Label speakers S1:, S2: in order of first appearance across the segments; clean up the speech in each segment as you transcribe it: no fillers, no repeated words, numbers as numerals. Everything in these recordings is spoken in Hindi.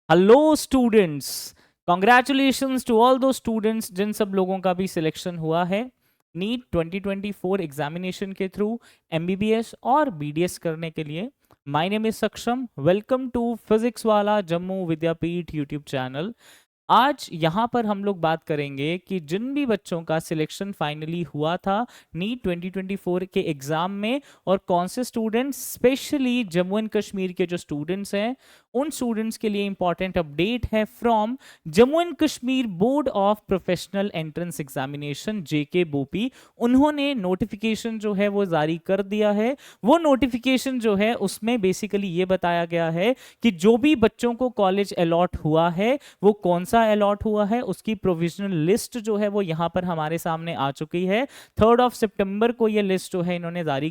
S1: Hello students, congratulations to all दो स्टूडेंट्स जिन सब लोगों का भी सिलेक्शन हुआ है नीट 2024 एग्जामिनेशन के थ्रू एमबीबीएस और बीडीएस करने के लिए। My name is Saksham. Welcome to physics Wallah Jammu Vidyapeeth YouTube channel. आज यहाँ पर हम लोग बात करेंगे कि जिन भी बच्चों का सिलेक्शन फाइनली हुआ था नीट 2024 के एग्जाम में, और कौन से students, specially Jammu and Kashmir के जो स्टूडेंट्स हैं, उन स्टूडेंट्स के लिए इंपॉर्टेंट अपडेट है from Jammu and Kashmir board of professional entrance examination JK BOPEE. उन्होंने नोटिफिकेशन जो है वो जारी कर दिया है। वो नोटिफिकेशन जो है उसमें बेसिकली ये बताया गया है कि जो भी बच्चों को कॉलेज अलॉट हुआ है वो कौन सा अलॉट हुआ है, उसकी प्रोविजनल लिस्ट जो है वो यहां पर हमारे सामने आ चुकी है। 3 सितंबर को ये लिस्ट जो है इन्होंने जारी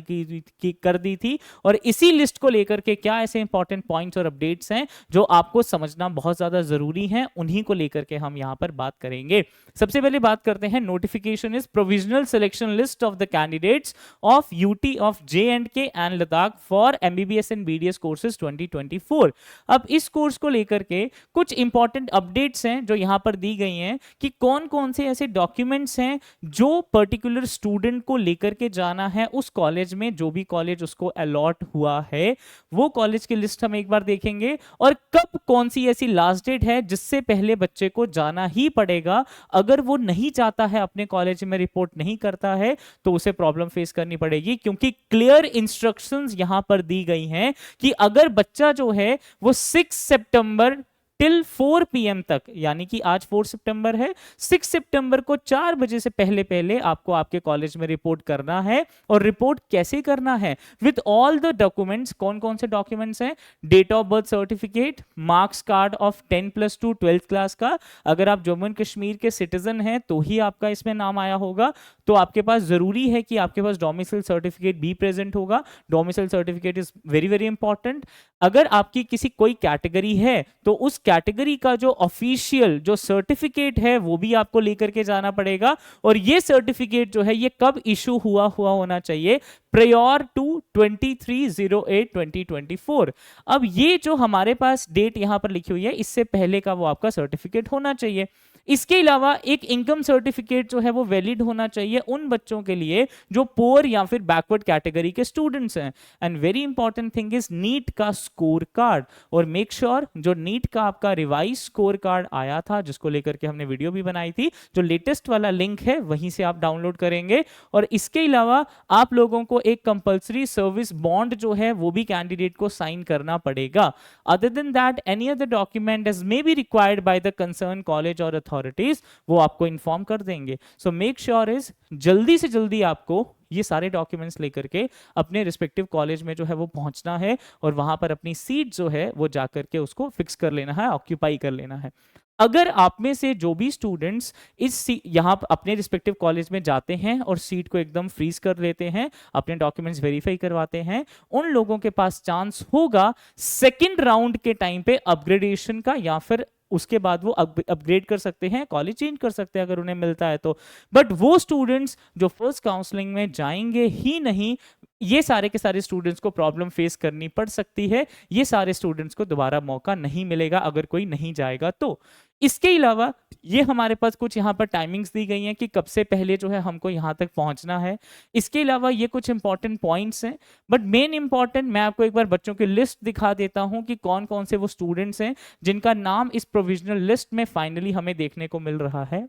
S1: कर दी थी, और इसी लिस्ट को लेकर के क्या ऐसे इंपॉर्टेंट पॉइंट्स और अपडेट्स हैं जो आपको समझना बहुत ज्यादा जरूरी है, उन्हीं को लेकर के हम यहां पर बात करेंगे। सबसे पहले बात करते हैं, notification is provisional selection list of the candidates of UT of जे&के and Ladakh for MBBS and BDS courses 2024। अब इस कोर्स को लेकर के कुछ इंपॉर्टेंट अपडेट्स हैं जो यहां पर दी गई हैं कि कौन कौन से ऐसे डॉक्यूमेंट्स हैं जो पर्टिकुलर स्टूडेंट को लेकर के जाना है उस कॉलेज में, जो भी कॉलेज उसको अलॉट हुआ है वो कॉलेज की लिस्ट हम एक बार देखेंगे, और कब कौन सी ऐसी लास्ट डेट है जिससे पहले बच्चे को जाना ही पड़ेगा। अगर वो नहीं चाहता है, अपने कॉलेज में रिपोर्ट नहीं करता है, तो उसे प्रॉब्लम फेस करनी पड़ेगी, क्योंकि क्लियर इंस्ट्रक्शंस यहां पर दी गई हैं कि अगर बच्चा जो है वो 6 सितंबर टिल 4 PM तक, यानी कि आज 4 सितंबर है, 6 सितंबर को 4 बजे से पहले पहले आपको आपके कॉलेज में रिपोर्ट करना है। और रिपोर्ट कैसे करना है? With all the documents. कौन कौन से डॉक्यूमेंट्स हैं? Date of birth certificate, marks card of 10+2 12th class का। अगर आप जम्मू एंड कश्मीर के सिटीजन हैं तो ही आपका इसमें नाम आया होगा, तो आपके पास जरूरी है कि आपके पास डोमिसाइल सर्टिफिकेट भी प्रेजेंट होगा। Domicile certificate is very very important. अगर आपकी किसी कोई कैटेगरी है तो उस कैटेगरी का जो ऑफिशियल जो सर्टिफिकेट है वो भी आपको लेकर के जाना पड़ेगा, और ये सर्टिफिकेट जो है ये कब इशू हुआ होना चाहिए? Prior to 23/08/2024। अब ये जो हमारे पास डेट यहां पर लिखी हुई है, इससे पहले का वो आपका सर्टिफिकेट होना चाहिए। इसके अलावा एक इनकम सर्टिफिकेट जो है वो वैलिड होना चाहिए उन बच्चों के लिए जो पुअर या फिर बैकवर्ड कैटेगरी के स्टूडेंट्स हैं। And very important thing is NEET का स्कोर कार्ड। और मेक श्योर जो नीट का आपका रिवाइज स्कोर कार्ड आया था, जिसको लेकर के हमने वीडियो भी बनाई थी, जो लेटेस्ट वाला लिंक है वहीं से आप डाउनलोड करेंगे। और इसके अलावा आप लोगों को एक कंपल्सरी सर्विस बॉन्ड जो है वो भी कैंडिडेट को साइन करना पड़ेगा। Other than that any other document as may be required by the concern college और अथॉरिटीज, वो आपको इन्फॉर्म कर देंगे। सो मेक श्योर इज जल्दी से जल्दी आपको ये सारे डॉक्यूमेंट्स लेकर के अपने रिस्पेक्टिव कॉलेज में जो है वो पहुंचना है, और वहां पर अपनी सीट जो है वो जाकर के उसको फिक्स कर लेना है, ऑक्यूपाई कर लेना है। अगर आप में से जो भी स्टूडेंट्स यहाँ अपने रिस्पेक्टिव कॉलेज में जाते हैं और सीट को एकदम फ्रीज कर लेते हैं, अपने डॉक्यूमेंट्स वेरीफाई करवाते हैं, उन लोगों के पास चांस होगा सेकेंड राउंड के टाइम पे अपग्रेडेशन का, या फिर उसके बाद वो अपग्रेड कर सकते हैं, कॉलेज चेंज कर सकते हैं अगर उन्हें मिलता है तो। बट वो स्टूडेंट्स जो फर्स्ट काउंसलिंग में जाएंगे ही नहीं, ये सारे के सारे स्टूडेंट्स को प्रॉब्लम फेस करनी पड़ सकती है। ये सारे स्टूडेंट्स को दोबारा मौका नहीं मिलेगा अगर कोई नहीं जाएगा तो। इसके अलावा ये हमारे पास कुछ यहाँ पर टाइमिंग्स दी गई हैं कि कब से पहले जो है हमको यहाँ तक पहुँचना है। इसके अलावा ये कुछ इंपॉर्टेंट पॉइंट्स हैं, बट मेन इंपॉर्टेंट मैं आपको एक बार बच्चों की लिस्ट दिखा देता हूँ कि कौन कौन से वो स्टूडेंट्स हैं जिनका नाम इस प्रोविजनल लिस्ट में फाइनली हमें देखने को मिल रहा है।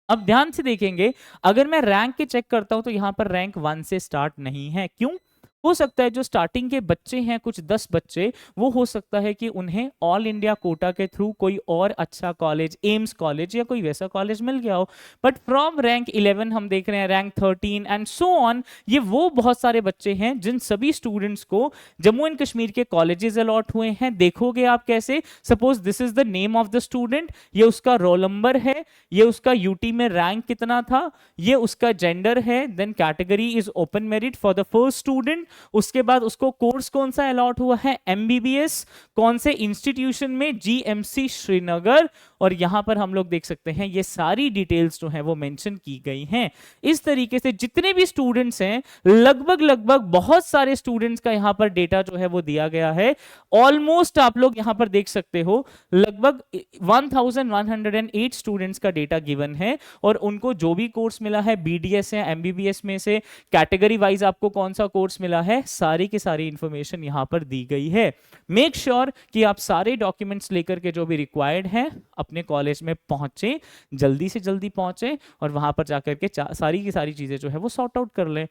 S1: अब ध्यान से देखेंगे, अगर मैं रैंक के चेक करता हूं तो यहां पर रैंक 1 से स्टार्ट नहीं है। क्यों? हो सकता है जो स्टार्टिंग के बच्चे हैं, कुछ 10 बच्चे, वो हो सकता है कि उन्हें ऑल इंडिया कोटा के थ्रू कोई और अच्छा कॉलेज, एम्स कॉलेज या कोई वैसा कॉलेज मिल गया हो। बट फ्रॉम रैंक 11 हम देख रहे हैं, रैंक 13 एंड सो ऑन, ये वो बहुत सारे बच्चे हैं जिन सभी स्टूडेंट्स को जम्मू एंड कश्मीर के कॉलेजेस अलॉट हुए हैं। देखोगे आप कैसे, suppose this is the name of the student, ये उसका रोल नंबर है, ये उसका यूटी में रैंक कितना था, ये उसका जेंडर है, then category is open merit for the first student, उसके बाद उसको कोर्स कौन सा अलॉट हुआ है, एमबीबीएस, कौन से इंस्टीट्यूशन में, जीएमसी श्रीनगर, और यहां पर हम लोग देख सकते हैं ये सारी डिटेल्स जो है वो मेंशन की गई हैं। इस तरीके से जितने भी स्टूडेंट्स हैं, लगभग बहुत सारे स्टूडेंट्स का यहां पर डेटा जो है वो दिया गया है। ऑलमोस्ट आप लोग यहां पर देख सकते हो लगभग 1108 स्टूडेंट्स का डेटा गिवन है, और उनको जो भी कोर्स मिला है बीडीएस या एमबीबीएस में से कैटेगरी वाइज आपको कौन सा कोर्स मिला है, सारी की सारी इंफॉर्मेशन यहां पर दी गई है। मेक श्योर कि आप सारे डॉक्यूमेंट्स लेकर के जो भी रिक्वायर्ड हैं अपने कॉलेज में पहुंचे, जल्दी से जल्दी पहुंचे, और वहां पर जाकर के सारी की सारी चीजें जो है वो सॉर्ट आउट कर लें।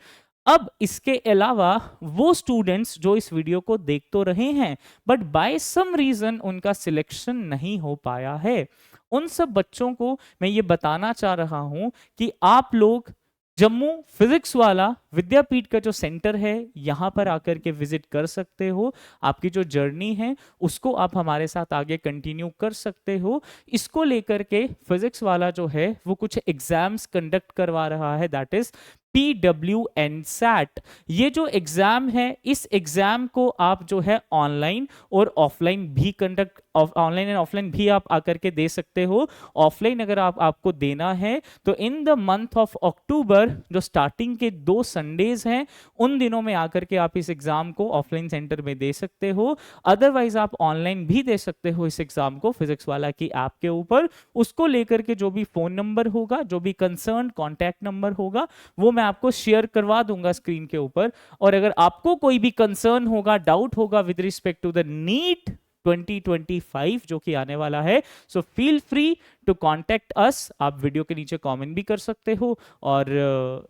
S1: अब इसके अलावा वो स्टूडेंट्स जो इस वीडियो को देख तो रहे हैं बट बाय सम रीजन उनका सिलेक्शन नहीं हो पाया है, उन सब बच्चों को मैं ये बताना चाह रहा हूं कि आप लोग जम्मू फिजिक्स वाला विद्यापीठ का जो सेंटर है यहां पर आकर के विजिट कर सकते हो। आपकी जो जर्नी है उसको आप हमारे साथ आगे कंटिन्यू कर सकते हो। इसको लेकर के फिजिक्स वाला जो है वो कुछ एग्जाम्स कंडक्ट करवा रहा है, दैट इज PWNSAT। ये जो एग्जाम है इस एग्जाम को आप जो है ऑनलाइन और ऑफलाइन भी कंडक्ट, ऑनलाइन एंड ऑफलाइन भी आप आकर के दे सकते हो। ऑफलाइन अगर आपको देना है तो in the month of October जो स्टार्टिंग के 2 संडेज हैं उन दिनों में आकर के आप इस एग्जाम को ऑफलाइन सेंटर में दे सकते हो। अदरवाइज आप ऑनलाइन भी दे सकते हो इस एग्जाम को फिजिक्स वाला की ऐप के ऊपर। उसको लेकर के जो भी फोन नंबर होगा, जो भी कंसर्न कॉन्टैक्ट नंबर होगा, वो मैं आपको शेयर करवा दूंगा स्क्रीन के ऊपर। और अगर आपको कोई भी कंसर्न होगा, डाउट होगा with respect to the NEET 2025 जो कि आने वाला है, so feel free to contact us. आप वीडियो के नीचे कमेंट भी कर सकते हो और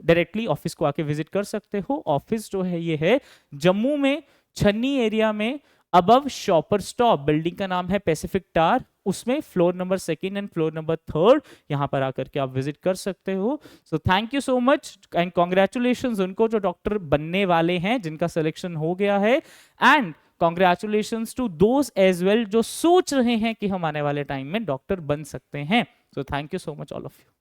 S1: डायरेक्टली ऑफिस को आके विजिट कर सकते हो। ऑफिस जो है ये है जम्मू में छन्नी एरिया में अबव शॉपर स्टॉप, बिल्डिंग का नाम है पैसिफिक टावर, उसमें floor number 2 and floor number 3 यहां पर आकर के आप विजिट कर सकते हो। So thank you so much and congratulations उनको जो डॉक्टर बनने वाले हैं, जिनका सिलेक्शन हो गया है, and congratulations to those as well जो सोच रहे हैं कि हम आने वाले टाइम में डॉक्टर बन सकते हैं। So thank you so much all of you.